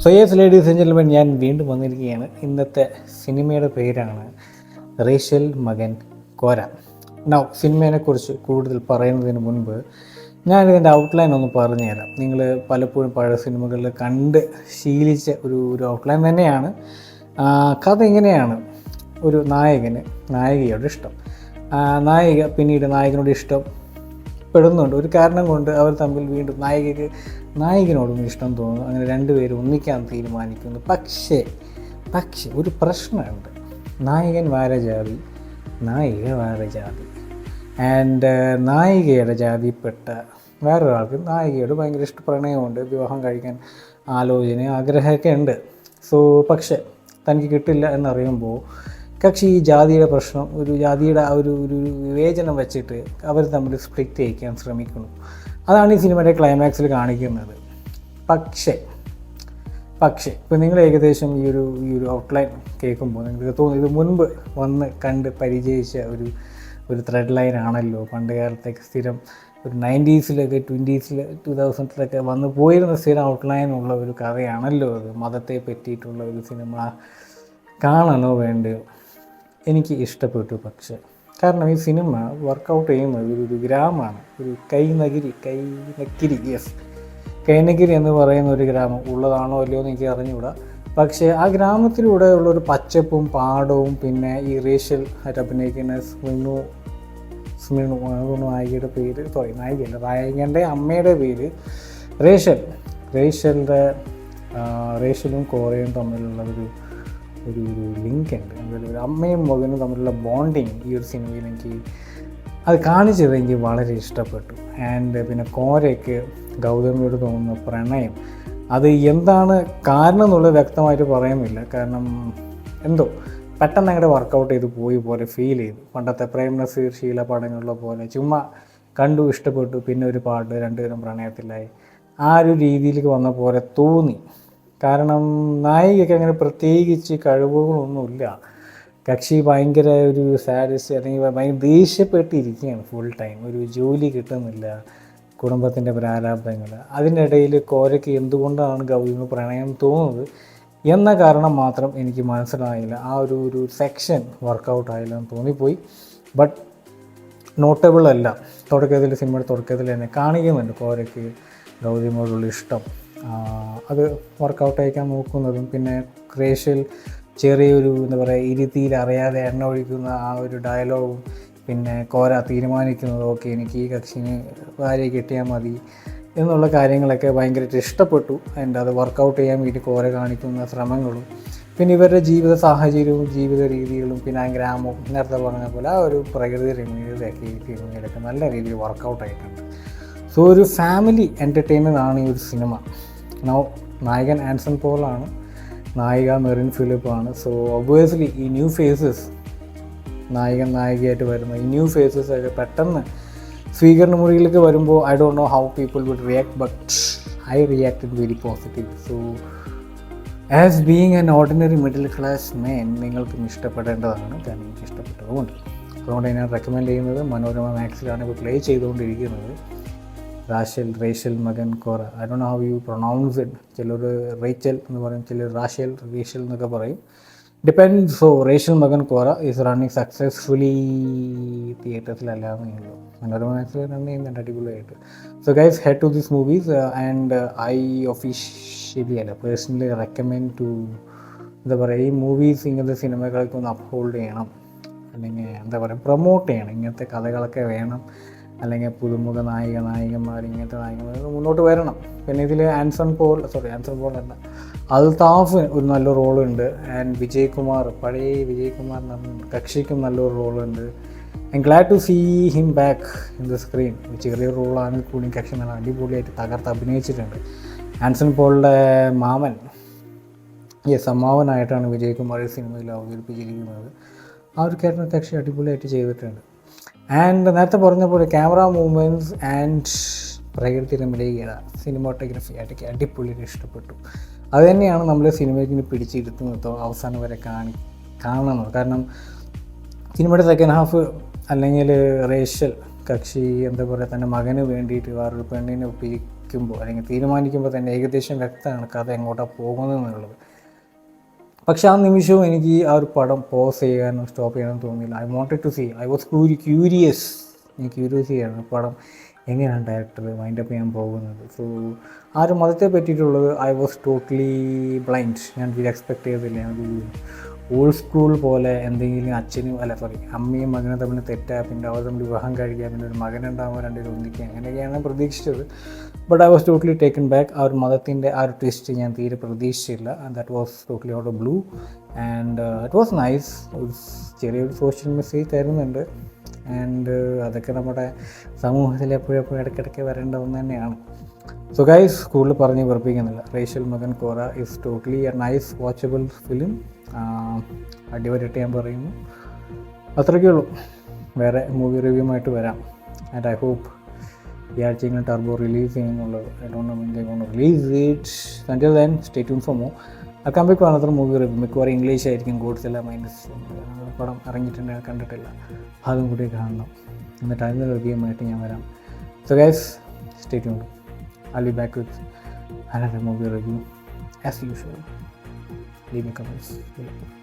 So yes ladies and gentlemen, ഞാൻ വീണ്ടും വന്നിരിക്കുകയാണ്. ഇന്നത്തെ സിനിമയുടെ പേരാണ് റേച്ചൽ മകൻ കോര. നൗ സിനിമയെക്കുറിച്ച് കൂടുതൽ പറയുന്നതിന് മുൻപ് ഞാനിതിൻ്റെ ഔട്ട്ലൈൻ ഒന്ന് പറഞ്ഞുതരാം. നിങ്ങൾ പലപ്പോഴും പഴയ സിനിമകളിൽ കണ്ട് ശീലിച്ച ഒരു ഔട്ട്ലൈൻ തന്നെയാണ്. കഥ ഇങ്ങനെയാണ്: ഒരു നായികയോട് ഇഷ്ടം, നായിക പിന്നീട് നായകനോട് ഇഷ്ടപ്പെടുന്നുണ്ട്. ഒരു കാരണം കൊണ്ട് അവർ തമ്മിൽ വീണ്ടും നായകനോടും ഇഷ്ടം തോന്നുന്നു. അങ്ങനെ രണ്ടുപേരും ഒന്നിക്കാൻ തീരുമാനിക്കുന്നു. പക്ഷേ ഒരു പ്രശ്നമുണ്ട്. നായകൻ വേറെ ജാതി, നായിക വേറെ ജാതി. ആൻഡ് നായികയുടെ ജാതിയിൽപ്പെട്ട വേറൊരാൾക്ക് നായികയോട് ഭയങ്കര പ്രണയമുണ്ട്, വിവാഹം കഴിക്കാൻ ആഗ്രഹമൊക്കെ ഉണ്ട്. പക്ഷേ തനിക്ക് കിട്ടില്ല എന്നറിയുമ്പോൾ കക്ഷി ഈ ജാതിയുടെ പ്രശ്നം, ജാതിയുടെ ഒരു വിവേചനം വെച്ചിട്ട് അവർ തമ്മിൽ സ്പ്ലിറ്റ് ചെയ്യിക്കാൻ ശ്രമിക്കുന്നു. അതാണ് ഈ സിനിമയുടെ ക്ലൈമാക്സിൽ കാണിക്കുന്നത്. പക്ഷേ ഇപ്പോൾ നിങ്ങൾ ഏകദേശം ഈ ഒരു ഔട്ട്ലൈൻ കേൾക്കുമ്പോൾ നിങ്ങൾക്ക് തോന്നും ഇത് മുൻപ് വന്ന് കണ്ട് പരിചയിച്ച ഒരു ത്രെഡ് ലൈൻ ആണല്ലോ. പണ്ട് കാലത്തേക്ക് സ്ഥിരം ഒരു 90s-ലൊക്കെ 2000-ലൊക്കെ വന്ന് പോയിരുന്ന സ്ഥിരം ഔട്ട്ലൈനുള്ള ഒരു കഥയാണല്ലോ അത്. മതത്തെ പറ്റിയിട്ടുള്ള ഒരു സിനിമ കാണണോ വേണ്ടയോ? എനിക്ക് ഇഷ്ടപ്പെട്ടു. പക്ഷേ കാരണം ഈ സിനിമ വർക്കൗട്ട് ചെയ്യുന്നത് ഒരു ഗ്രാമമാണ്, ഒരു കൈനഗിരി എന്ന് പറയുന്ന ഒരു ഗ്രാമം. ഉള്ളതാണോ അല്ലയോ എന്ന് എനിക്ക് അറിഞ്ഞുകൂടാ. പക്ഷേ ആ ഗ്രാമത്തിലൂടെ ഉള്ളൊരു പച്ചപ്പും പാടവും, പിന്നെ ഈ റേച്ചൽ ആയിട്ട് അഭിനയിക്കുന്ന സ്മിണു നായികയുടെ പേര് നായികയല്ല, നായകൻ്റെ അമ്മയുടെ പേര് റേച്ചലും കോറയും തമ്മിലുള്ള ഒരു ലിങ്ക് ഉണ്ട്. ഒരു അമ്മയും മകനും തമ്മിലുള്ള ബോണ്ടിങ് ഈ ഒരു സിനിമയിൽ അത് കാണിച്ചത് എനിക്ക് വളരെ ഇഷ്ടപ്പെട്ടു. ആൻഡ് പിന്നെ കോരയ്ക്ക് ഗൗതമിയോട് തോന്നുന്ന പ്രണയം, അത് എന്താണ് കാരണം എന്നുള്ളത് വ്യക്തമായിട്ട് പറയുന്നില്ല. കാരണം എന്തോ പെട്ടെന്ന് അങ്ങോട്ട് വർക്കൗട്ട് ചെയ്ത് പോയി പോലെ ഫീൽ ചെയ്തു. പണ്ടത്തെ പ്രേം നസീർ ഷീല പടങ്ങളിലെ പോലെ ചുമ്മാ കണ്ടു, ഇഷ്ടപ്പെട്ടു, പിന്നെ ഒരു പാട്ട്, രണ്ടുപേരും പ്രണയത്തിലായി, ആ ഒരു രീതിയിലേക്ക് വന്ന പോലെ തോന്നി. കാരണം നായികയ്ക്ക് അങ്ങനെ പ്രത്യേകിച്ച് കഴിവുകളൊന്നുമില്ല. കക്ഷി ഭയങ്കര ഒരു സാഡിസ്റ്റ്, അല്ലെങ്കിൽ ഭയങ്കര ദേഷ്യപ്പെട്ടിരിക്കുകയാണ് ഫുൾ ടൈം. ഒരു ജോലി കിട്ടുന്നില്ല, കുടുംബത്തിൻ്റെ പ്രാരാബ്ദങ്ങൾ. അതിനിടയിൽ കോരയ്ക്ക് എന്തുകൊണ്ടാണ് ഗൗതമി പ്രണയം തോന്നുന്നത് എന്ന കാരണം മാത്രം എനിക്ക് മനസ്സിലായില്ല. ആ ഒരു സെക്ഷൻ വർക്കൗട്ടായില്ല എന്ന് തോന്നിപ്പോയി. ബട്ട് നോട്ടബിൾ അല്ല. സിനിമയുടെ തുടക്കത്തിൽ തന്നെ കാണിക്കുന്നുണ്ട് കോരയ്ക്ക് ഗൗതമിയോടുള്ള ഇഷ്ടം. അത് വർക്കൗട്ട് അയക്കാൻ നോക്കുന്നതും, പിന്നെ റേച്ചൽ ചെറിയൊരു ഇരുത്തിയിൽ അറിയാതെ എണ്ണ ഒഴിക്കുന്ന ആ ഒരു ഡയലോഗും, പിന്നെ കോര തീരുമാനിക്കുന്നതും, ഓക്കെ എനിക്ക് ഈ കക്ഷിന് ഭാര്യയെ കിട്ടിയാൽ മതി എന്നുള്ള കാര്യങ്ങളൊക്കെ ഭയങ്കരമായിട്ട് ഇഷ്ടപ്പെട്ടു. ആൻഡ് അത് വർക്കൗട്ട് ചെയ്യാൻ വേണ്ടി കോര കാണിക്കുന്ന ശ്രമങ്ങളും, പിന്നെ ഇവരുടെ ജീവിത സാഹചര്യവും ജീവിത രീതികളും, പിന്നെ ആ ഗ്രാമവും നേരത്തെ പറഞ്ഞ പോലെ ആ ഒരു പ്രകൃതി രമണീയതയൊക്കെ ഈ സിനിമയിലൊക്കെ നല്ല രീതിയിൽ വർക്കൗട്ട് ആയിട്ടുണ്ട്. സോ ഒരു ഫാമിലി എൻ്റർടൈനർ ആണ് ഈ ഒരു സിനിമ. നായകൻ ആൻസൺ പോളാണ്, നായിക മെറിൻ ഫിലിപ്പാണ്. സോ ഒബ്വിയസ്ലി ഈ ന്യൂ ഫേസസ്, നായികയായിട്ട് വരുന്ന ഈ ന്യൂ ഫേസസ് ഒക്കെ പെട്ടെന്ന് സ്വീകരണ മുറിയിലേക്ക് വരുമ്പോൾ I don't know how people will react, but I reacted very positive. So as being an ordinary middle class man നിങ്ങൾക്കും ഇഷ്ടപ്പെടേണ്ടതാണ്. കാരണം എനിക്ക് ഇഷ്ടപ്പെട്ടതുകൊണ്ട് അതുകൊണ്ട് ഞാൻ റെക്കമെൻഡ് ചെയ്യുന്നത് മനോരമ മാക്സിലാണ് ഇപ്പോൾ പ്ലേ ചെയ്തുകൊണ്ടിരിക്കുന്നത്. Rachel Makan Kora. I don't know how you pronounce it. ചിലർ റേച്ചൽ എന്ന് പറയും, ചിലർ റേച്ചൽ എന്നൊക്കെ പറയും, depends. So Rachel Makan Kora is running successfully തിയേറ്റേഴ്സിലല്ലാന്നേ ഉള്ളൂ. മനോരമ മാക്സിൽ റൺ ചെയ്യുന്നുണ്ട് അടിപൊളിയായിട്ട്. So guys, head to this movies. And I personally recommend to ഈ മൂവീസ്, ഇങ്ങനത്തെ സിനിമകളൊക്കെ ഒന്ന് അപ്ഹോൾഡ് ചെയ്യണം, അല്ലെങ്കിൽ പ്രൊമോട്ട് ചെയ്യണം. ഇങ്ങനത്തെ കഥകളൊക്കെ വേണം. അല്ലെങ്കിൽ പുതുമുഖ നായികന്മാർ ഇങ്ങനത്തെ നായികന്മാർ മുന്നോട്ട് വരണം. പിന്നെ ഇതിൽ ആൻസൺ പോൾ അല്ല, അൽതാഫ് ഒരു നല്ല റോളുണ്ട്. ആൻഡ് പഴയ വിജയകുമാർ കക്ഷിക്കും നല്ലൊരു റോളുണ്ട്. I am glad to see him back in the screen. ചെറിയ റോളാണ് കൂടി കക്ഷി നല്ല അടിപൊളിയായിട്ട് തകർത്ത് അഭിനയിച്ചിട്ടുണ്ട്. ആൻസൺ പോളിൻ്റെ മാമൻ, അമ്മാവനായിട്ടാണ് വിജയകുമാർ ഈ സിനിമയിൽ അവതരിപ്പിച്ചിരിക്കുന്നത്. ആ ഒരു ക്യാരക്ടർ കക്ഷി അടിപൊളിയായിട്ട് ചെയ്തിട്ടുണ്ട്. ആൻഡ് നേരത്തെ പറഞ്ഞ പോലെ ക്യാമറ മൂവ്മെൻറ്റ്സ് ആൻഡ് പ്രകൃതി രമണീയത, സിനിമാറ്റോഗ്രഫി ആയിട്ടൊക്കെ അടിപൊളിയായിട്ട് ഇഷ്ടപ്പെട്ടു. അതുതന്നെയാണ് നമ്മൾ സിനിമയ്ക്ക് പിടിച്ചിരുത്തുന്നത് അവസാനം വരെ കാണുന്നത്. കാരണം സിനിമയുടെ സെക്കൻഡ് ഹാഫ്, അല്ലെങ്കിൽ റേച്ചൽ കക്ഷി തൻ്റെ മകന് വേണ്ടിയിട്ട് വേറൊരു പെണ്ണിനെ നിൽക്കുമ്പോൾ അല്ലെങ്കിൽ തീരുമാനിക്കുമ്പോൾ തന്നെ ഏകദേശം വ്യക്തമാണ് കഥ എങ്ങോട്ടാണ് പോകുന്നതെന്നുള്ളത്. പക്ഷെ ആ നിമിഷവും എനിക്ക് ആ ഒരു പടം പോസ് ചെയ്യാനോ സ്റ്റോപ്പ് ചെയ്യാനോ തോന്നിയില്ല. I wanted to see, I was curious. എനിക്ക് ക്യൂരിയോസിറ്റിയാണ് പടം എങ്ങനെയാണ് ഡയറക്ടർ വൈൻഡപ്പ് ചെയ്യാൻ പോകുന്നത്. സോ ആ ഒരു മതത്തെ പറ്റിയിട്ടുള്ളത് ഐ വാസ് ടോട്ടലി ബ്ലൈൻഡ്. ഞാൻ എക്സ്പെക്ട് ചെയ്തില്ല. ഒരു ഓൾഡ് സ്കൂൾ പോലെ എന്തെങ്കിലും അമ്മയും മകനും തമ്മിൽ തെറ്റാ, പിന്നെ അവർ തമ്മിൽ വിവാഹം കഴിക്കുക, പിന്നെ ഒരു മകനുണ്ടാകുമ്പോൾ രണ്ടുപേരും ഒന്നിക്കുക, അങ്ങനെയൊക്കെയാണ് പ്രതീക്ഷിച്ചത്. But I was totally taken back. ആ ഒരു മതത്തിൻ്റെ ആ ഒരു ട്വിസ്റ്റ് ഞാൻ തീരെ പ്രതീക്ഷിച്ചില്ല. And that was totally out of blue and it was nice. ഒരു ചെറിയൊരു സോഷ്യൽ മെസ്സേജ് തരുന്നുണ്ട്. ആൻഡ് അതൊക്കെ നമ്മുടെ സമൂഹത്തിൽ എപ്പോഴും ഇടയ്ക്കിടയ്ക്ക് വരേണ്ട ഒന്ന് തന്നെയാണ്. സോ ഗൈസ്, കൂടുതൽ പറഞ്ഞ് വെറുപ്പിക്കുന്നില്ല. Rachel Makan Kora is totally a nice watchable film. അടിവരട്ടെ ഞാൻ പറയുന്നു. അത്രയ്ക്കേ ഉള്ളൂ. വേറെ മൂവി റിവ്യൂമായിട്ട് വരാം. ആൻഡ് ഐ ഹോപ്പ് ഈ ആഴ്ചയെങ്കിലും ടർബോ റിലീസ് ചെയ്യുന്നുള്ളത്. I don't know when they gonna release it. Until then stay tune for more. I come back another movie review. മിക്കവാറും ഇംഗ്ലീഷ് ആയിരിക്കും. ഗോഡ്സില്ല മൈനസ് പടം ഇറങ്ങിയിട്ടുണ്ട്, കണ്ടിട്ടില്ല. അതും കൂടി കാണണം. എന്നിട്ട് അതിൻ്റെ റിവ്യൂമായിട്ട് ഞാൻ വരാം. So guys, stay tuned. I'll be back with another movie review as usual. Leave me comments below.